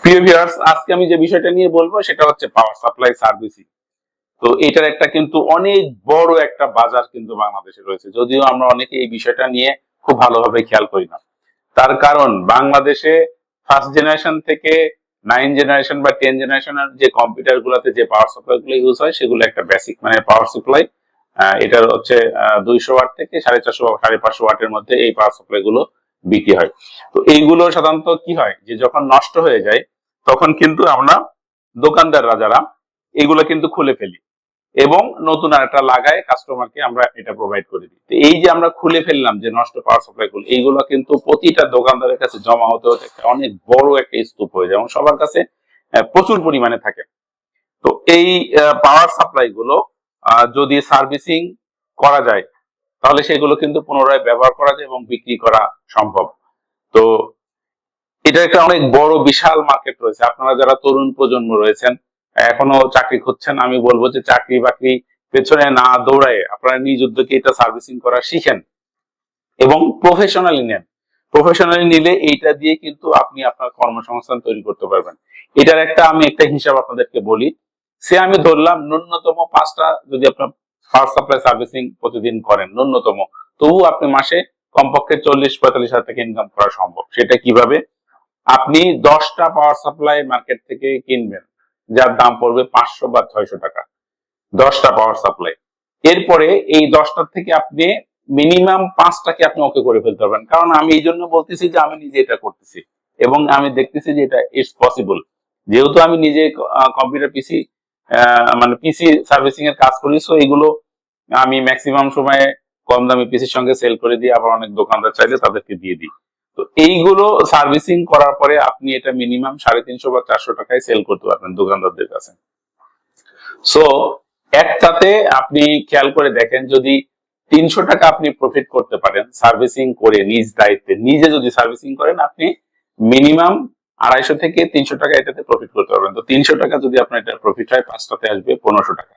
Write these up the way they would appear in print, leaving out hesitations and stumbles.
প্রিয় ভিউয়ার্স, আজকে আমি যে বিষয়টা নিয়ে বলবো সেটা হচ্ছে পাওয়ার সাপ্লাই সার্ভিসিং। তো এটার একটা কিন্তু অনেক বড় একটা বাজার কিন্তু বাংলাদেশে রয়েছে, যদিও আমরা অনেকে এই বিষয়টা নিয়ে খুব ভালোভাবে খেয়াল করি না। তার কারণ বাংলাদেশে ফার্স্ট জেনারেশন থেকে 9 জেনারেশন বা 10 জেনারেশনের যে কম্পিউটার গুলাতে যে পাওয়ার সাপ্লাই গুলো ইউজ হয় সেগুলো একটা বেসিক মানে পাওয়ার সাপ্লাই। এটার হচ্ছে 200 ওয়াট থেকে 450 550 ওয়াটের মধ্যে এই পাওয়ার সাপ্লাই গুলো বিক্রি হয়। তো এইগুলো সাধারণত কি হয় যে যখন নষ্ট হয়ে যায় তখন কিন্তু আমরা দোকানদাররা যারা এগুলো কিন্তু খুলে ফেলি এবং নতুন আরেকটা লাগায় কাস্টমারকে আমরা এটা প্রোভাইড করে দিই। তো এই যে আমরা খুলে ফেললাম যে নষ্ট পাওয়ার সাপ্লাই গুলো, এইগুলো কিন্তু প্রতিটা দোকানদারের কাছে জমা হতে হতে অনেক বড় একটা স্তূপ হয়ে যায় এবং সবার কাছে প্রচুর পরিমাণে থাকে। তো এই পাওয়ার সাপ্লাই গুলো যদি সার্ভিসিং করা যায় তাহলে সেগুলো কিন্তু পুনরায় ব্যবহার করা যায় এবং বিক্রি করা সম্ভব। তো এটা একটা অনেক বড় বিশাল মার্কেট রয়েছে। আপনারা যারা তরুণ প্রজন্ম রয়েছেন, এখনো চাকরি খুঁজছেন, আমি বলবো যে চাকরি বাকরি পেছনে না দৌড়ায় আপনারা নিজ উদ্যোগে এটা সার্ভিসিং করা শিখেন এবং প্রফেশনালি নেন। প্রফেশনালি নিলে এইটা দিয়ে কিন্তু আপনি আপনার কর্মসংস্থান তৈরি করতে পারবেন। এটার আমি একটা হিসাব আপনাদেরকে বলি। সে আমি ধরলাম ন্যূনতম 5টা যদি আপনার পাওয়ার সাপ্লাই সার্ভিসিং প্রতিদিন করেন ন্যূনতম, তবু আপনি মাসে কমপক্ষে 40-45 হাজার টাকা ইনকাম করা সম্ভব। সেটা কিভাবে? আপনি 10টা পাওয়ার সাপ্লাই মার্কেট থেকে কিনবেন যার দাম পড়বে 500 বা 600 টাকা, 10টা পাওয়ার সাপ্লাই। এরপরে এই 10টার থেকে আপনি মিনিমাম 5টাকে আপনি ওকে করে ফেলতে পারবেন। কারণ আমি এই জন্য বলতেছি যে আমি নিজে এটা করতেছি এবং আমি দেখতেছি যে এটা ইটস পসিবল। যেহেতু আমি নিজে কম্পিউটার পিসি মানে পিসি সার্ভিসিং এর কাজ করি, সো এগুলো আমি ম্যাক্সিমাম সময়ে কম দামি পিসির সঙ্গে সেল করে দিই, আবার অনেক দোকানদার চাইলে তাদেরকে দিয়ে দিই। তো এইগুলো সার্ভিসিং করার পরে আপনি এটা মিনিমাম 350 বা 400 টাকায় সেল করতে পারবেন দোকানদারদের কাছে। সো একটাতে আপনি খেয়াল করে দেখেন, যদি 300 টাকা আপনি প্রফিট করতে পারেন সার্ভিসিং করে নিজ দায়িত্বে নিজে যদি সার্ভিসিং করেন, আপনি মিনিমাম 250 থেকে 300 টাকা এটাতে প্রফিট করতে পারবেন। তো 300 টাকা যদি আপনার এটা প্রফিট হয়, 5টাতে আসবে 1500 টাকা।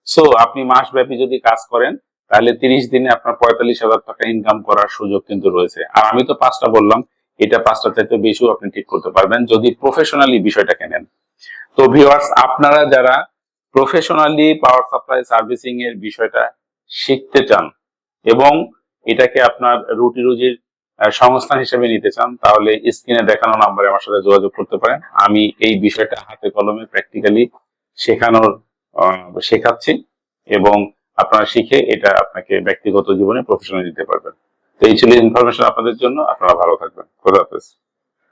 সো আপনি মাস ব্যাপী যদি কাজ করেন তাহলে 30 দিনে আপনার 45,000 টাকা ইনকাম করার সুযোগ কিন্তু রয়েছে। আর আমি তো 5টা বললাম, এটা 5টা চাইতে বেশিও আপনি ঠিক করতে পারবেন যদি প্রফেশনালি বিষয়টাকে নেন। তো ভিউয়ার্স, আপনারা যারা প্রফেশনালি পাওয়ার সাপ্লাই সার্ভিসিং এর বিষয়টা শিখতে চান এবং এটাকে আপনার রুটি রুজির সংস্থান হিসেবে নিতে চান, তাহলে স্ক্রিনে দেখানো নাম্বারে আমার সাথে যোগাযোগ করতে পারেন। আমি এই বিষয়টা হাতে কলমে প্র্যাকটিক্যালি শেখাচ্ছি এবং আপনারা শিখে এটা আপনাকে ব্যক্তিগত জীবনে প্রফেশনাল দিতে পারবেন। তো এই ছিল ইনফরমেশন আপনাদের জন্য। আপনারা ভালো থাকবেন। খোদা হাফেজ।